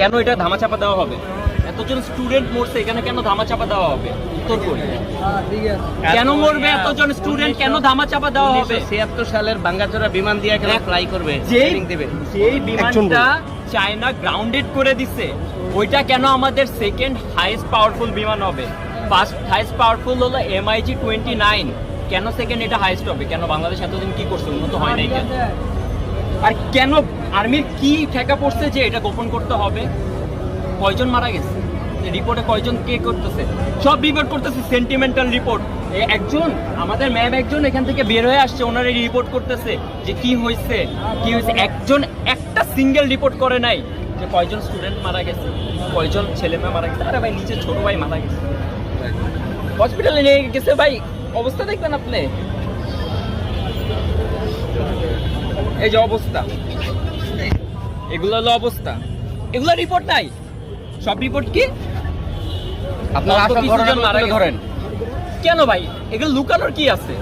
কেন এটা ধামাচাপা দেওয়া হবে? এতজন স্টুডেন্ট মরছে, এখানে কেন ধামাচাপা দেওয়া হবে? উত্তর করি, কেন মরবে এতজন স্টুডেন্ট, কেন ধামাচাপা দেওয়া হবে? 1976 সালের ভাঙ্গাচোরা বিমান দিয়ে কেন ফ্লাই করবে, যেই দেবে? যেই বিমানটা চায়না গ্রাউন্ডেড করে দিছে, ওইটা কেন আমাদের সেকেন্ড হাইয়েস্ট পাওয়ারফুল বিমান হবে? ফার্স্ট হাইয়েস্ট পাওয়ারফুল হলো MiG-29, কেন সেকেন্ড এটা হাইয়েস্ট হবে? কেন বাংলাদেশ এতদিন কি করছে, উন্নত হয় নাই কেন? আর কেন আর্মির কি ঠেকা পড়ছে যে এটা গোপন করতে হবে? কয়জন মারা গেছে রিপোর্টে, কয়জন কে করতেছে, সব রিপোর্ট করতেছে সেন্টিমেন্টাল রিপোর্ট। একজন আমাদের ম্যাম একজন এখান থেকে বের হয়ে আসছে, ওনার এই রিপোর্ট করতেছে যে কি হয়েছে কি হয়েছে, একজন একটা সিঙ্গেল রিপোর্ট করে নাই যে কয়জন স্টুডেন্ট মারা গেছে, কয়জন ছেলে মেয়ে মারা গেছে। আরে ভাই নিচে ছোট ভাই মারা গেছে, হসপিটালে নিয়ে গেছে ভাই, অবস্থা দেখবেন আপনি, এই যে অবস্থা, এগুলো হলো অবস্থা, এগুলো রিপোর্ট নাই, সব রিপোর্ট কি আপনারা আসল ঘটনা ধরেন কেন ভাই? এগুলো লুকানোর কি আছে?